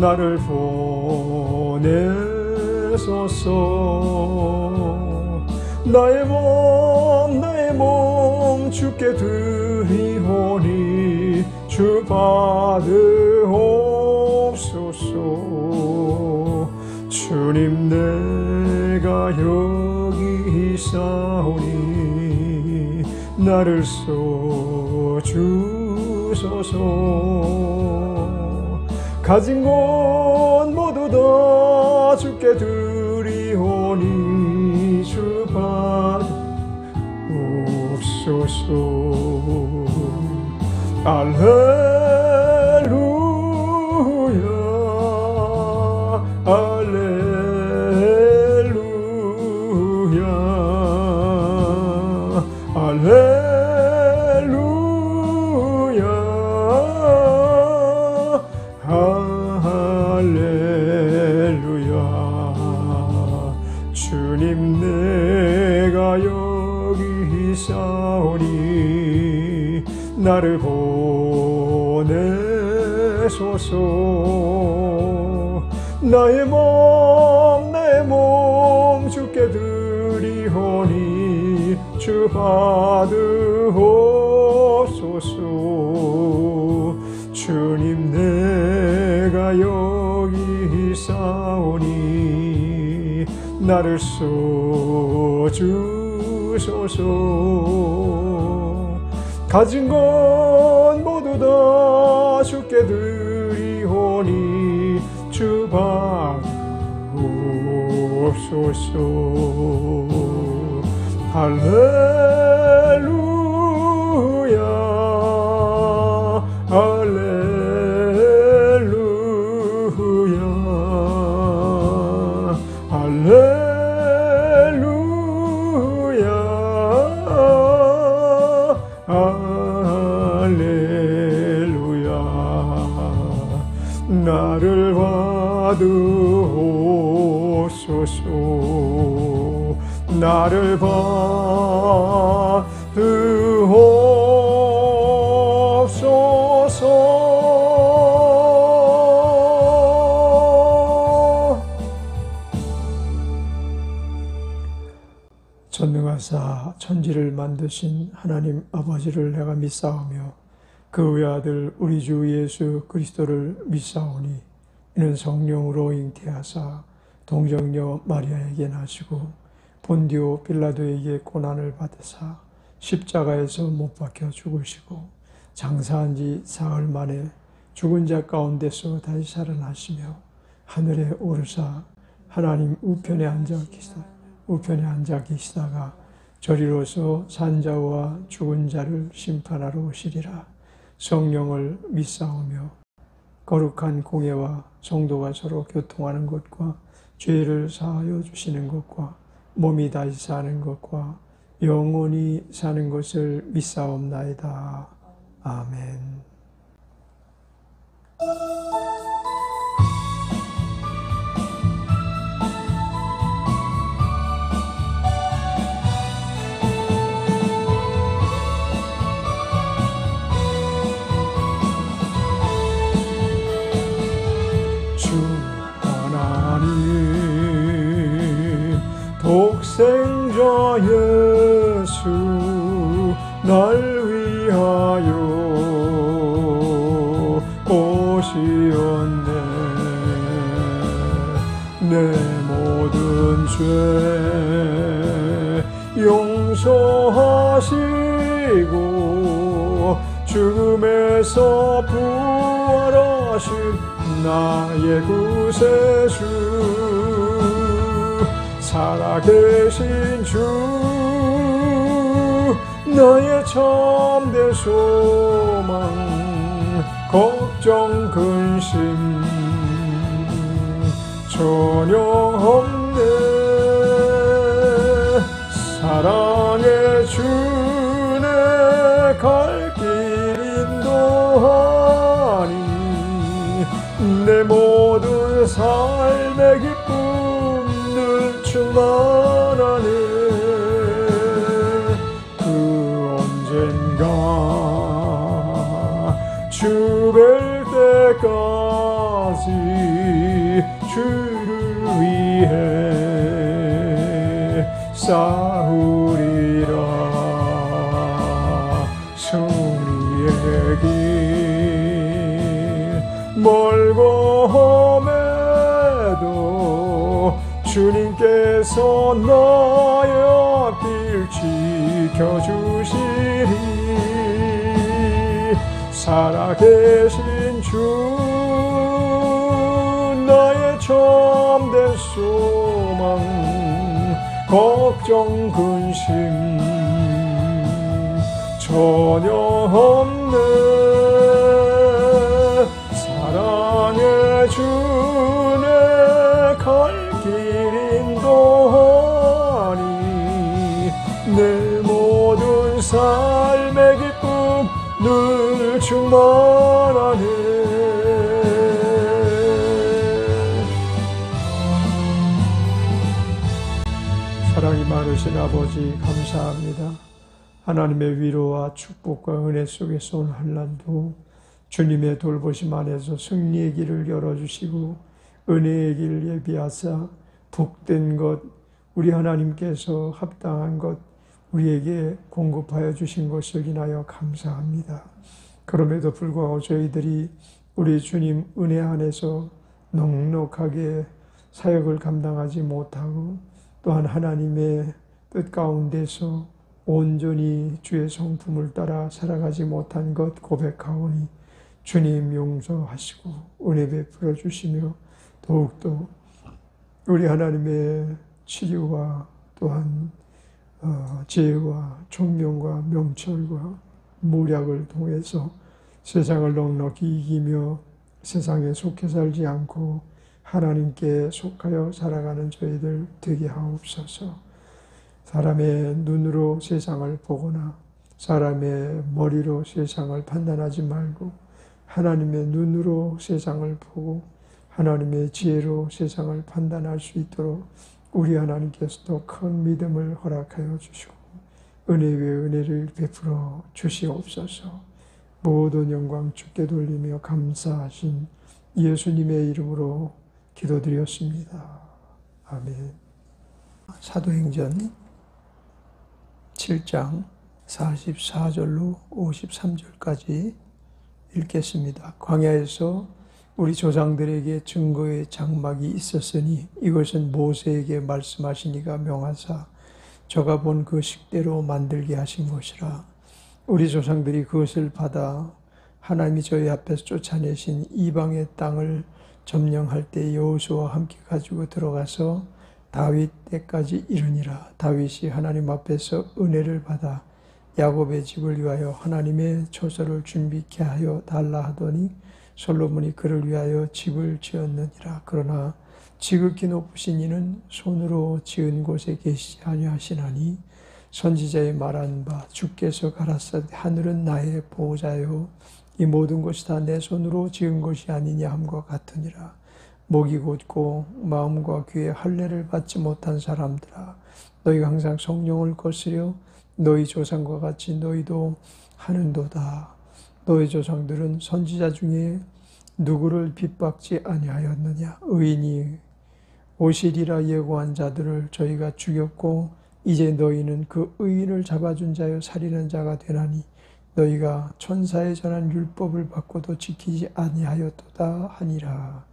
나를 보내소서. 나의 몸 주께 드리오니 주 받으옵소서. 주님 내가 여기 있사오니 나를 써주소서. 가진 것 모두 다 주께 드리오니 주 받으옵소서. 알렐루야 알렐루야 알렐루야 할렐루야. 주님 내가 여기 있사오니 나를 보내소서. 나의 몸 주께 드리오니 주 받으옵소서. 주님 내가 여기 있사오니 나를 써주소서. 가진 것 모두 다 주께 드리오니 주 받으옵소서. 할렐루야 할렐루야 할렐루야 할렐루야. 나를 받으옵소서. 나를 받으옵소서. 전능하사 천지를 만드신 하나님 아버지를 내가 믿사오며 그 외아들 우리 주 예수 그리스도를 믿사오니 이는 성령으로 잉태하사 동정녀 마리아에게 나시고 본디오 빌라도에게 고난을 받으사 십자가에서 못 박혀 죽으시고 장사한 지 사흘 만에 죽은 자 가운데서 다시 살아나시며 하늘에 오르사 하나님 우편에 앉아 계시다가 저리로서 산자와 죽은 자를 심판하러 오시리라. 성령을 믿사오며 거룩한 공예와 성도가 서로 교통하는 것과 죄를 사하여 주시는 것과 몸이 다시 사는 것과 영원히 사는 것을 믿사옵나이다. 아멘. 독생자 예수 날 위하여 오시었네. 내 모든 죄 용서하시고 죽음에서 부활하신 나의 구세주 살아계신 주 나의 참된 소망 걱정 근심 전혀 없네. 사랑의 주내 갈 길 인도하니 내 모든 삶의 기쁨 충만하네. 그 언젠가 주 뵐 때까지 주를 위해 싸우리라. 승리의 길 멀고 험해도 주님께서 나의 앞길 지켜주시리. 살아계신 주 나의 참된 소망, 걱정 근심 전혀 없네. 사랑해 주네 갈 길 인도하니 내 모든 삶의 기쁨 늘 충만하네. 사랑이 많으신 아버지 감사합니다. 하나님의 위로와 축복과 은혜 속에서 온 환난도 주님의 돌보심 안에서 승리의 길을 열어주시고 은혜의 길을 예비하사 복된 것, 우리 하나님께서 합당한 것 우리에게 공급하여 주신 것을 인하여 감사합니다. 그럼에도 불구하고 저희들이 우리 주님 은혜 안에서 넉넉하게 사역을 감당하지 못하고 또한 하나님의 뜻 가운데서 온전히 주의 성품을 따라 살아가지 못한 것 고백하오니 주님 용서하시고 은혜 베풀어 주시며 더욱더 우리 하나님의 치유와 또한 지혜와 총명과 명철과 무략을 통해서 세상을 넉넉히 이기며 세상에 속해 살지 않고 하나님께 속하여 살아가는 저희들 되게 하옵소서. 사람의 눈으로 세상을 보거나 사람의 머리로 세상을 판단하지 말고 하나님의 눈으로 세상을 보고 하나님의 지혜로 세상을 판단할 수 있도록 우리 하나님께서도 큰 믿음을 허락하여 주시고 은혜 위에 은혜를 베풀어 주시옵소서. 모든 영광 주께 돌리며 감사하신 예수님의 이름으로 기도드렸습니다. 아멘. 사도행전 7장 44절로 53절까지 읽겠습니다. 광야에서 우리 조상들에게 증거의 장막이 있었으니 이것은 모세에게 말씀하시니가 명하사 저가 본 그 식대로 만들게 하신 것이라. 우리 조상들이 그것을 받아 하나님이 저희 앞에서 쫓아내신 이방의 땅을 점령할 때 여호수아와 함께 가지고 들어가서 다윗 때까지 이르니라. 다윗이 하나님 앞에서 은혜를 받아 야곱의 집을 위하여 하나님의 처소를 준비케 하여 달라 하더니 솔로몬이 그를 위하여 집을 지었느니라. 그러나 지극히 높으신 이는 손으로 지은 곳에 계시지 아니하시나니 선지자의 말한 바 주께서 가라사대 하늘은 나의 보호자요 이 모든 것이 다 내 손으로 지은 것이 아니냐 함과 같으니라. 목이 곧고 마음과 귀에 할례를 받지 못한 사람들아, 너희가 항상 성령을 거스려 너희 조상과 같이 너희도 하는도다. 너희 조상들은 선지자 중에 누구를 핍박지 아니하였느냐. 의인이 오시리라 예고한 자들을 저희가 죽였고 이제 너희는 그 의인을 잡아준 자여 살리는 자가 되나니 너희가 천사에 전한 율법을 받고도 지키지 아니하였도다 하니라.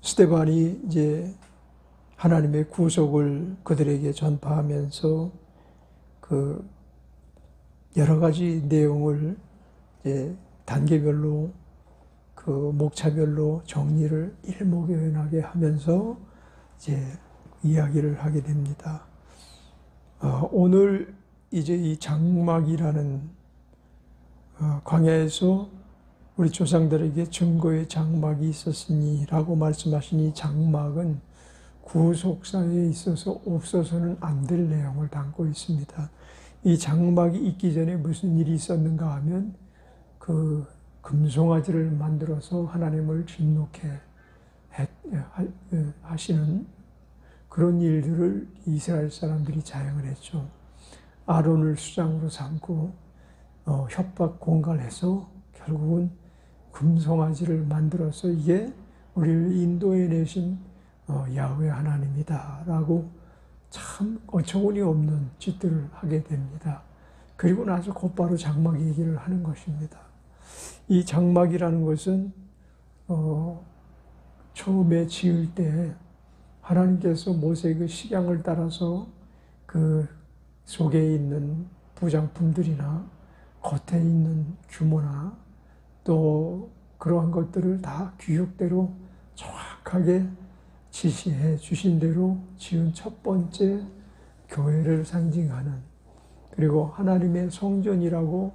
스데반이 이제 하나님의 구속을 그들에게 전파하면서 그 여러 가지 내용을 이제 단계별로 그 목차별로 정리를 일목요연하게 하면서 이제 이야기를 하게 됩니다. 오늘 이제 이 장막이라는 광야에서 우리 조상들에게 증거의 장막이 있었으니 라고 말씀하신 이 장막은 구속사에 있어서 없어서는 안 될 내용을 담고 있습니다. 이 장막이 있기 전에 무슨 일이 있었는가 하면 그 금송아지를 만들어서 하나님을 진노케 하시는 그런 일들을 이스라엘 사람들이 자행을 했죠. 아론을 수장으로 삼고 협박 공갈해서 결국은 금송아지를 만들어서 이게 우리를 인도해 내신 야훼 하나님이다라고 참 어처구니 없는 짓들을 하게 됩니다. 그리고 나서 곧바로 장막 얘기를 하는 것입니다. 이 장막이라는 것은 처음에 지을 때 하나님께서 모세에게 식양을 따라서 그 속에 있는 부장품들이나 겉에 있는 규모나 또 그러한 것들을 다 규격대로 정확하게 지시해 주신 대로 지은 첫 번째 교회를 상징하는, 그리고 하나님의 성전이라고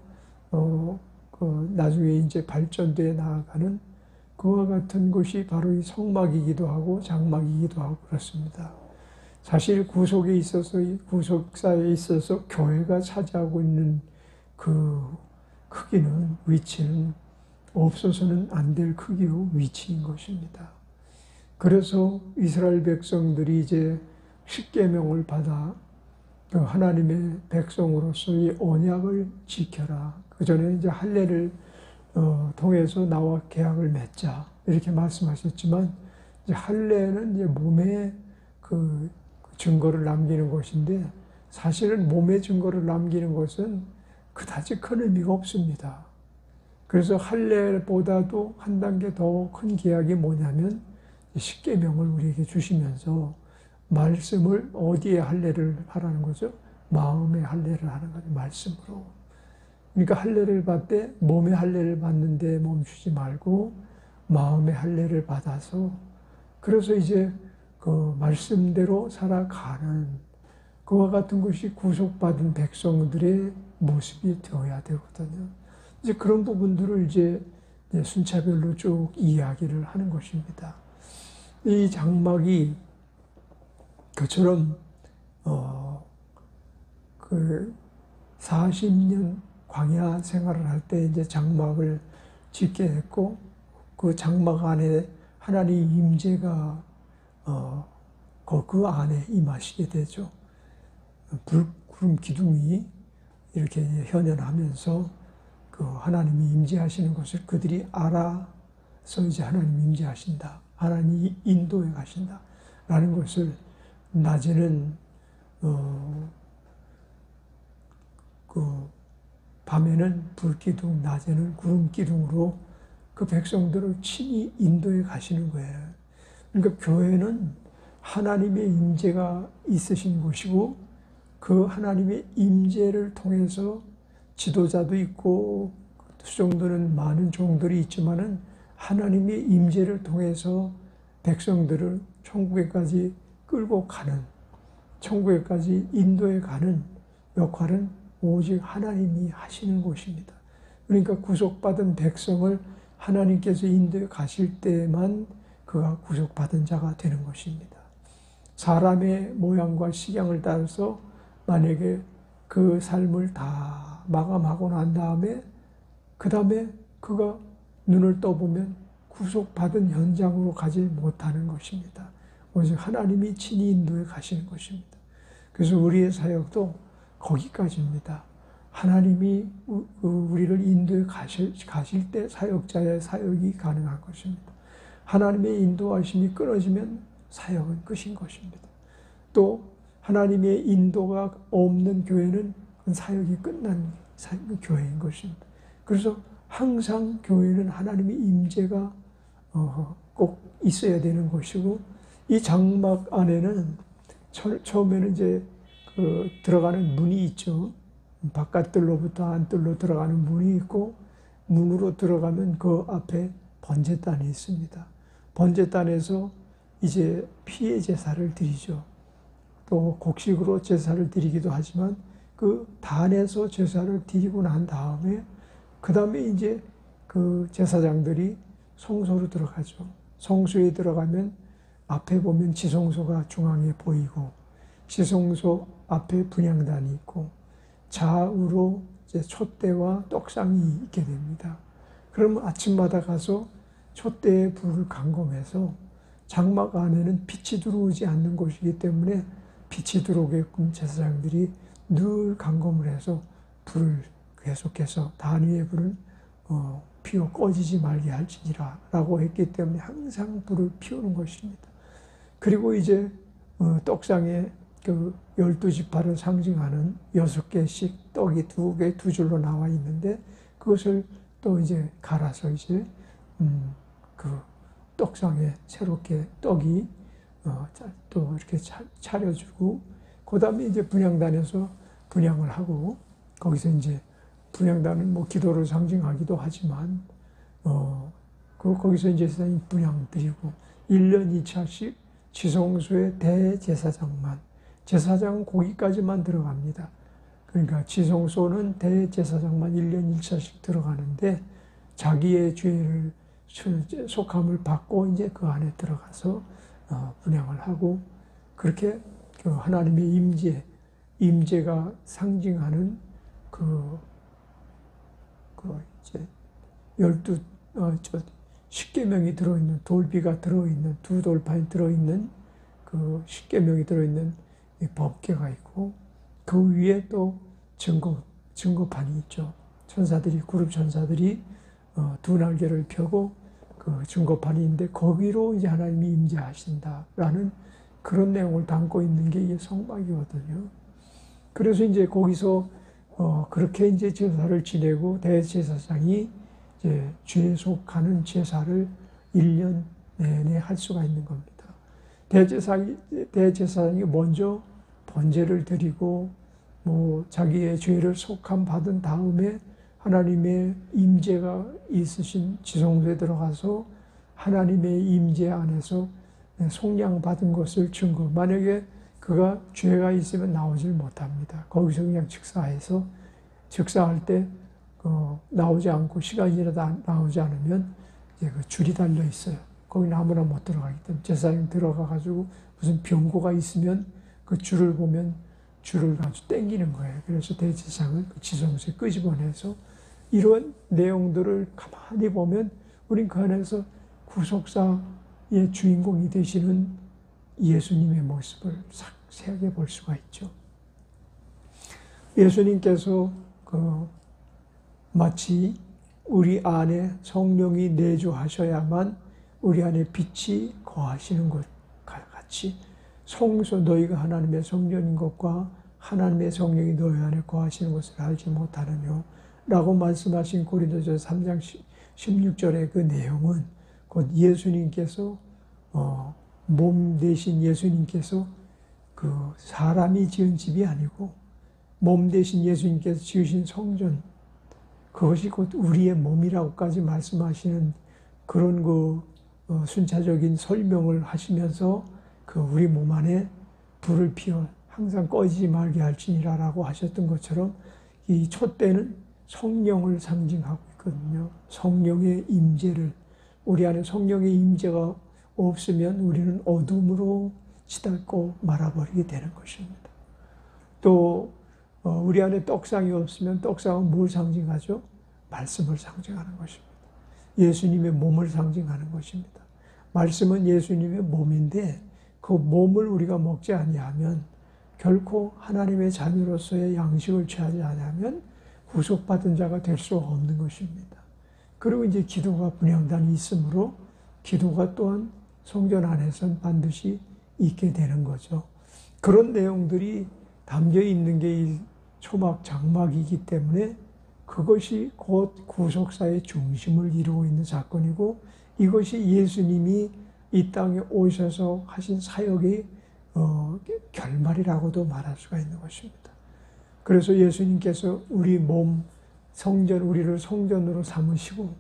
나중에 이제 발전되어 나아가는 그와 같은 것이 바로 이 성막이기도 하고 장막이기도 하고 그렇습니다. 사실 구속에 있어서, 구속사에 있어서 교회가 차지하고 있는 그 크기는, 위치는 없어서는 안 될 크기요 위치인 것입니다. 그래서 이스라엘 백성들이 이제 십계명을 받아 그 하나님의 백성으로서의 언약을 지켜라. 그 전에 이제 할례를 통해서 나와 계약을 맺자 이렇게 말씀하셨지만, 이제 할례는 이제 몸에 그 증거를 남기는 것인데, 사실은 몸의 증거를 남기는 것은 그다지 큰 의미가 없습니다. 그래서 할례보다도 한 단계 더 큰 계약이 뭐냐면 십계명을 우리에게 주시면서 말씀을 어디에 할례를 하라는 거죠? 마음에 할례를 하는 거죠. 말씀으로. 그러니까 할례를 받되 몸의 할례를 받는데 멈추지 말고 마음의 할례를 받아서, 그래서 이제 그 말씀대로 살아가는 그와 같은 것이 구속받은 백성들의 모습이 되어야 되거든요. 이제 그런 부분들을 이제 순차별로 쭉 이야기를 하는 것입니다. 이 장막이 그처럼 그 40년 광야 생활을 할 때 이제 장막을 짓게 했고, 그 장막 안에 하나님 임재가 그 안에 임하시게 되죠. 구름 기둥이 이렇게 현현하면서 그 하나님이 임재하시는 것을 그들이 알아서 이제 하나님이 임재하신다, 하나님이 인도해 가신다 라는 것을, 낮에는 그 밤에는 불기둥, 낮에는 구름기둥으로 그 백성들을 친히 인도해 가시는 거예요. 그러니까 교회는 하나님의 임재가 있으신 곳이고, 그 하나님의 임재를 통해서 지도자도 있고 수종들은 많은 종들이 있지만은 하나님의 임재를 통해서 백성들을 천국에까지 끌고 가는, 천국에까지 인도해 가는 역할은 오직 하나님이 하시는 것입니다. 그러니까 구속받은 백성을 하나님께서 인도해 가실 때만 그가 구속받은 자가 되는 것입니다. 사람의 모양과 식양을 따라서 만약에 그 삶을 다 마감하고 난 다음에, 그 다음에 그가 눈을 떠보면 구속받은 현장으로 가지 못하는 것입니다. 오직 하나님이 친히 인도해 가시는 것입니다. 그래서 우리의 사역도 거기까지입니다. 하나님이 우리를 인도해 가실 때 사역자의 사역이 가능한 것입니다. 하나님의 인도하심이 끊어지면 사역은 끝인 것입니다. 또 하나님의 인도가 없는 교회는 사역이 끝난 교회인 것입니다. 그래서 항상 교회는 하나님의 임재가 꼭 있어야 되는 것이고, 이 장막 안에는 처음에는 이제 그 들어가는 문이 있죠. 바깥들로부터 안뜰로 들어가는 문이 있고, 문으로 들어가면 그 앞에 번제단이 있습니다. 번제단에서 이제 피의 제사를 드리죠. 또 곡식으로 제사를 드리기도 하지만 그 단에서 제사를 드리고 난 다음에 그 다음에 이제 그 제사장들이 성소로 들어가죠. 성소에 들어가면 앞에 보면 지성소가 중앙에 보이고, 지성소 앞에 분향단이 있고, 좌우로 이제 촛대와 떡상이 있게 됩니다. 그러면 아침마다 가서 촛대에 불을 감금해서, 장막 안에는 빛이 들어오지 않는 곳이기 때문에 빛이 들어오게끔 제사장들이 늘 감금을 해서 불을 계속해서, 단 위의 불은 피워 꺼지지 말게 할지니라 라고 했기 때문에 항상 불을 피우는 것입니다. 그리고 이제 떡상에 그 12지파를 상징하는 6개씩 떡이 2개, 2줄로 나와 있는데 그것을 또 이제 갈아서 이제 그 떡상에 새롭게 떡이 또 이렇게 차려주고 그 다음에 이제 분향단에서 분향을 하고 거기서 이제 분향단은 뭐 기도를 상징하기도 하지만 거기서 이제 분향 드리고 1년 2차씩 지성소의 대제사장만 제사장은 거기까지만 들어갑니다. 그러니까 지성소는 대제사장만 1년 1차씩 들어가는데 자기의 죄를 속함을 받고 이제 그 안에 들어가서 분향을 하고 그렇게 그 하나님의 임재가 상징하는 이제 10계명이 들어있는 돌비가 들어있는 2돌판이 들어있는 그 10계명이 들어있는 법궤가 있고 그 위에 또 증거판이 있죠. 그룹 천사들이 2날개를 펴고 그 증거판이 있는데 거기로 이제 하나님이 임재하신다라는 그런 내용을 담고 있는 게 이게 성막이거든요. 그래서 이제 거기서 그렇게 이제 제사를 지내고 대제사장이 이제 죄에 속하는 제사를 1년 내내 할 수가 있는 겁니다. 대제사장이 먼저 번제를 드리고 뭐 자기의 죄를 속함 받은 다음에 하나님의 임재가 있으신 지성소에 들어가서 하나님의 임재 안에서 속량 받은 것을 증거. 만약에 그가 죄가 있으면 나오질 못합니다. 거기서 그냥 즉사할 때 나오지 않고 시간이 지나다 나오지 않으면 이제 그 줄이 달려 있어요. 거기는 아무나 못 들어가기 때문에 제사장이 들어가가지고 무슨 병고가 있으면 그 줄을 보면 줄을 가지고 땡기는 거예요. 그래서 대제사장을 그 지성소에 끄집어내서 이런 내용들을 가만히 보면 우린 그 안에서 구속사의 주인공이 되시는 예수님의 모습을 상세하게 볼 수가 있죠. 예수님께서 마치 우리 안에 성령이 내주하셔야만 우리 안에 빛이 거하시는 것 같이 너희가 하나님의 성전인 것과 하나님의 성령이 너희 안에 거하시는 것을 알지 못하느뇨 라고 말씀하신 고린도전서 3장 16절의 그 내용은 곧 예수님께서 몸 대신 예수님께서 그 사람이 지은 집이 아니고 몸 대신 예수님께서 지으신 성전 그것이 곧 우리의 몸이라고까지 말씀하시는 그런 순차적인 설명을 하시면서 그 우리 몸 안에 불을 피워 항상 꺼지지 말게 할지니라라고 하셨던 것처럼 이 촛대는 성령을 상징하고 있거든요. 성령의 임재를 우리 안에 성령의 임재가 없으면 우리는 어둠으로 치닫고 말아버리게 되는 것입니다. 또 우리 안에 떡상이 없으면 떡상은 뭘 상징하죠? 말씀을 상징하는 것입니다. 예수님의 몸을 상징하는 것입니다. 말씀은 예수님의 몸인데 그 몸을 우리가 먹지 아니하면 결코 하나님의 자녀로서의 양식을 취하지 아니하면 구속받은 자가 될 수 없는 것입니다. 그리고 이제 기도가 분향단이 있으므로 기도가 또한 성전 안에선 반드시 있게 되는 거죠. 그런 내용들이 담겨 있는 게 이 초막 장막이기 때문에 그것이 곧 구속사의 중심을 이루고 있는 사건이고 이것이 예수님이 이 땅에 오셔서 하신 사역의 결말이라고도 말할 수가 있는 것입니다. 그래서 예수님께서 우리 몸 성전 우리를 성전으로 삼으시고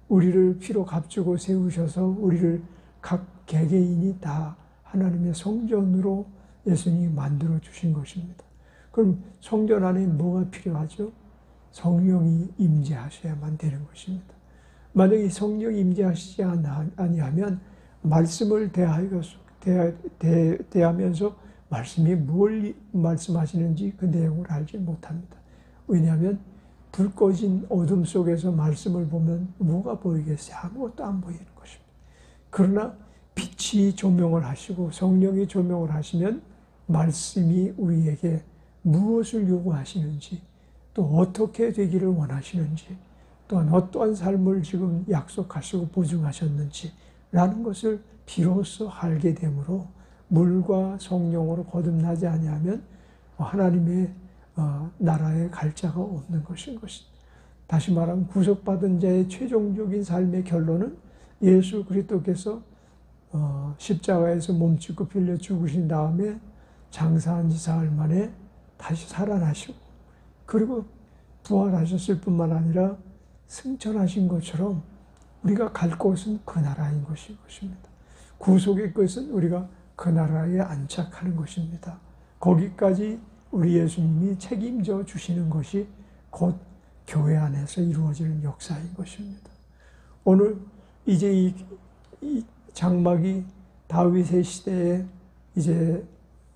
우리를 피로 값주고 세우셔서 우리를 각 개개인이 다 하나님의 성전으로 예수님이 만들어 주신 것입니다. 그럼 성전 안에 뭐가 필요하죠? 성령이 임재하셔야만 되는 것입니다. 만약에 성령이 임재하시지 아니하면 말씀을 대하면서 말씀이 뭘 말씀하시는지 그 내용을 알지 못합니다. 왜냐하면 불 꺼진 어둠 속에서 말씀을 보면 뭐가 보이겠어요? 아무것도 안 보이는 것입니다. 그러나 빛이 조명을 하시고 성령이 조명을 하시면 말씀이 우리에게 무엇을 요구하시는지 또 어떻게 되기를 원하시는지 또한 어떠한 삶을 지금 약속하시고 보증하셨는지라는 것을 비로소 알게 되므로 물과 성령으로 거듭나지 아니하면 하나님의 나라에 갈 자가 없는 것인 것입니다. 다시 말하면 구속받은 자의 최종적인 삶의 결론은 예수 그리스도께서 십자가에서 몸짓고 빌려 죽으신 다음에 장사한 지 사흘 만에 다시 살아나시고 그리고 부활하셨을 뿐만 아니라 승천하신 것처럼 우리가 갈 곳은 그 나라인 것입니다. 구속의 것은 우리가 그 나라에 안착하는 것입니다. 거기까지 우리 예수님이 책임져 주시는 것이 곧 교회 안에서 이루어지는 역사인 것입니다. 오늘 이제 이 장막이 다윗의 시대에 이제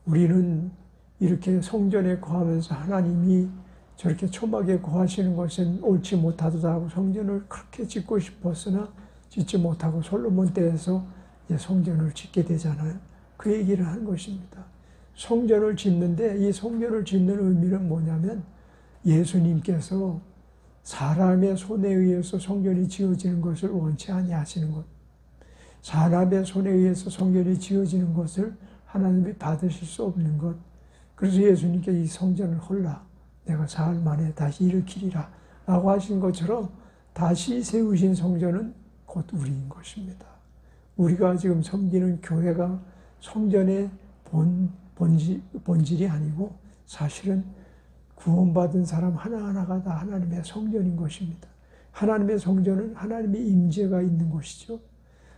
우리는 이렇게 성전에 거하면서 하나님이 저렇게 초막에 거하시는 것은 옳지 못하다 하고 성전을 그렇게 짓고 싶었으나 짓지 못하고 솔로몬 때에서 이제 성전을 짓게 되잖아요. 그 얘기를 한 것입니다. 성전을 짓는데 이 성전을 짓는 의미는 뭐냐면 예수님께서 사람의 손에 의해서 성전이 지어지는 것을 원치 아니하시는 것. 사람의 손에 의해서 성전이 지어지는 것을 하나님이 받으실 수 없는 것. 그래서 예수님께 이 성전을 헐라 내가 사흘 만에 다시 일으키리라 라고 하신 것처럼 다시 세우신 성전은 곧 우리인 것입니다. 우리가 지금 섬기는 교회가 성전의 본질이 아니고 사실은 구원받은 사람 하나하나가 다 하나님의 성전인 것입니다. 하나님의 성전은 하나님의 임재가 있는 곳이죠.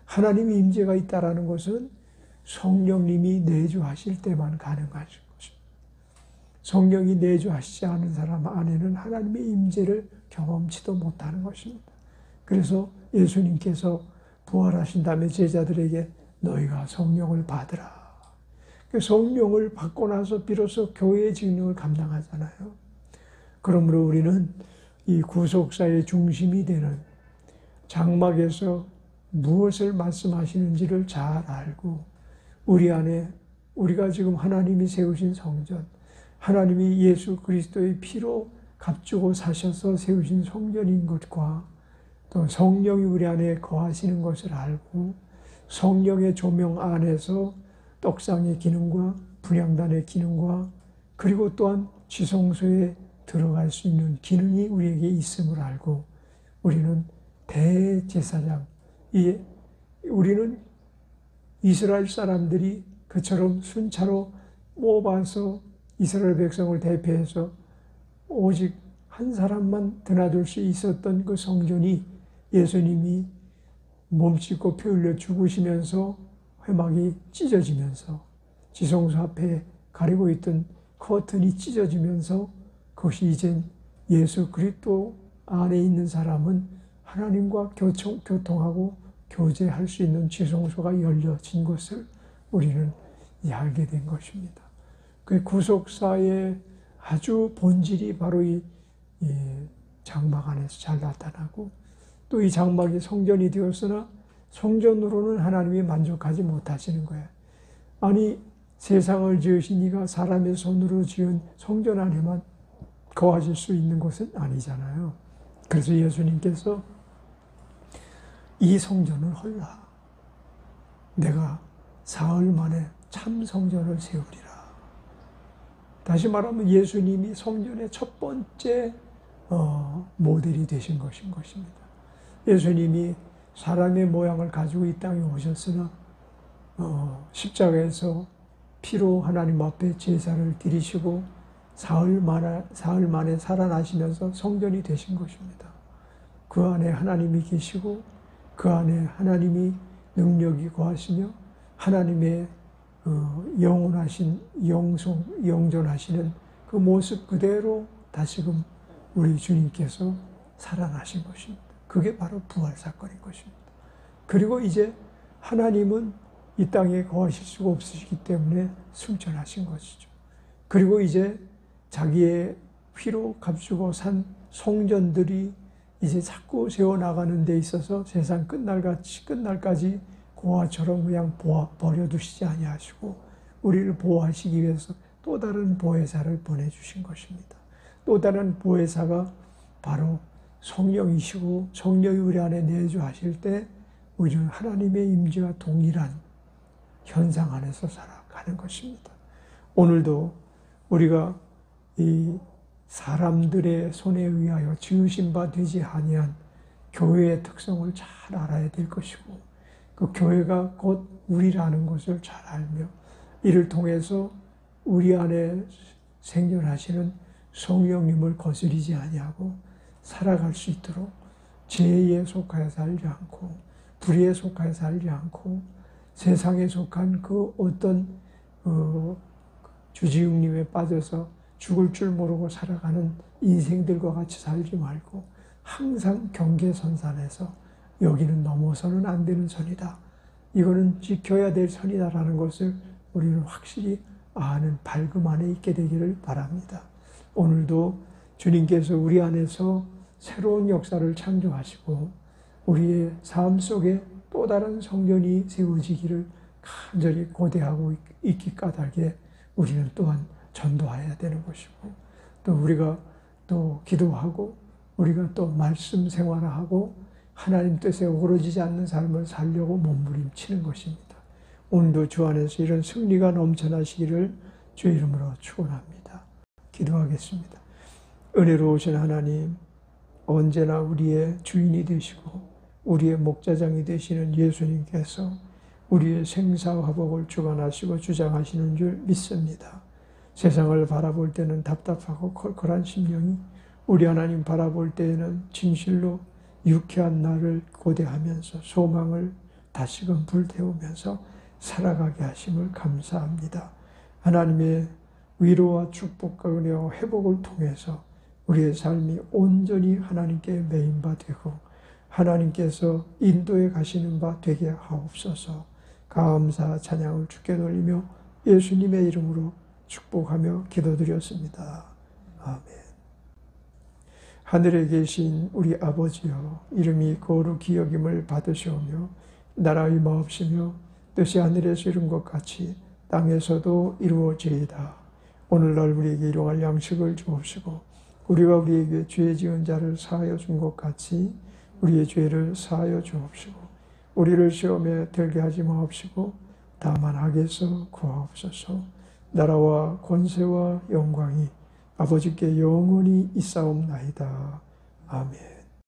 하나님의 임재가 있다는 것은 성령님이 내주하실 때만 가능한 것입니다. 성령이 내주하시지 않은 사람 안에는 하나님의 임재를 경험치도 못하는 것입니다. 그래서 예수님께서 부활하신 다음에 제자들에게 너희가 성령을 받으라. 성령을 받고 나서 비로소 교회의 직능을 감당하잖아요. 그러므로 우리는 이 구속사의 중심이 되는 장막에서 무엇을 말씀하시는지를 잘 알고 우리 안에 우리가 지금 하나님이 세우신 성전, 하나님이 예수 그리스도의 피로 값주고 사셔서 세우신 성전인 것과 또 성령이 우리 안에 거하시는 것을 알고 성령의 조명 안에서 떡상의 기능과 분향단의 기능과 그리고 또한 지성소에 들어갈 수 있는 기능이 우리에게 있음을 알고 우리는 대제사장, 우리는 이스라엘 사람들이 그처럼 순차로 뽑아서 이스라엘 백성을 대표해서 오직 한 사람만 드나들 수 있었던 그 성전이 예수님이 몸짓고 피 흘려 죽으시면서 회막이 찢어지면서 지성소 앞에 가리고 있던 커튼이 찢어지면서 그것이 이젠 예수 그리스도 안에 있는 사람은 하나님과 교통하고 교제할 수 있는 지성소가 열려진 것을 우리는 알게 된 것입니다. 그 구속사의 아주 본질이 바로 이 장막 안에서 잘 나타나고 또 이 장막이 성전이 되었으나 성전으로는 하나님이 만족하지 못하시는 거예요. 아니 세상을 지으신 이가 사람의 손으로 지은 성전 안에만 거하실 수 있는 것은 아니잖아요. 그래서 예수님께서 이 성전을 헐라 내가 사흘 만에 참 성전을 세우리라. 다시 말하면 예수님이 성전의 첫 번째 모델이 되신 것입니다. 예수님이 사람의 모양을 가지고 이 땅에 오셨으나 십자가에서 피로 하나님 앞에 제사를 드리시고 사흘 만에 살아나시면서 성전이 되신 것입니다. 그 안에 하나님이 계시고 그 안에 하나님이 능력이 거하시며 하나님의 영원하신 영존하시는 그 모습 그대로 다시금 우리 주님께서 살아나신 것입니다. 그게 바로 부활 사건인 것입니다. 그리고 이제 하나님은 이 땅에 거하실 수가 없으시기 때문에 승천하신 것이죠. 그리고 이제 자기의 피로 값주고 산 성전들이 이제 자꾸 세워나가는 데 있어서 세상 끝날까지 고아처럼 그냥 버려두시지 아니하시고 우리를 보호하시기 위해서 또 다른 보혜사를 보내주신 것입니다. 또 다른 보혜사가 바로 성령이시고 성령이 우리 안에 내주하실 때 우리는 하나님의 임재와 동일한 현상 안에서 살아가는 것입니다. 오늘도 우리가 이 사람들의 손에 의하여 지으신 바 되지 아니한 교회의 특성을 잘 알아야 될 것이고, 그 교회가 곧 우리라는 것을 잘 알며 이를 통해서 우리 안에 생존하시는 성령님을 거스리지 아니하고 살아갈 수 있도록 죄에 속하여 살지 않고 불의에 속하여 살지 않고 세상에 속한 그 어떤 주지웅님에 빠져서 죽을 줄 모르고 살아가는 인생들과 같이 살지 말고 항상 경계선상에서 여기는 넘어서는 안 되는 선이다, 이거는 지켜야 될 선이다라는 것을 우리는 확실히 아는 밝음 안에 있게 되기를 바랍니다. 오늘도 주님께서 우리 안에서 새로운 역사를 창조하시고 우리의 삶 속에 또 다른 성전이 세워지기를 간절히 고대하고 있기 까닭에 우리는 또한 전도해야 되는 것이고, 또 우리가 또 기도하고 우리가 또 말씀 생활하고 하나님 뜻에 오그러지지 않는 삶을 살려고 몸부림치는 것입니다. 오늘도 주 안에서 이런 승리가 넘쳐나시기를 주의 이름으로 축원합니다. 기도하겠습니다. 은혜로우신 하나님, 언제나 우리의 주인이 되시고 우리의 목자장이 되시는 예수님께서 우리의 생사화복을 주관하시고 주장하시는 줄 믿습니다. 세상을 바라볼 때는 답답하고 컬컬한 심령이 우리 하나님 바라볼 때에는 진실로 유쾌한 날을 고대하면서 소망을 다시금 불태우면서 살아가게 하심을 감사합니다. 하나님의 위로와 축복과 은혜와 회복을 통해서 우리의 삶이 온전히 하나님께 매인 바 되고 하나님께서 인도해 가시는 바 되게 하옵소서. 감사 찬양을 주께 돌리며 예수님의 이름으로 축복하며 기도드렸습니다. 아멘. 하늘에 계신 우리 아버지여, 이름이 거룩히 여김을 받으시오며 나라의 마옵시며 뜻이 하늘에서 이룬 것 같이 땅에서도 이루어지이다. 오늘날 우리에게 일용할 양식을 주옵시고 우리가 우리에게 죄 지은 자를 사하여 준 것 같이 우리의 죄를 사하여 주옵시고 우리를 시험에 들게 하지 마옵시고 다만 악에서 구하옵소서. 나라와 권세와 영광이 아버지께 영원히 있사옵나이다. 아멘.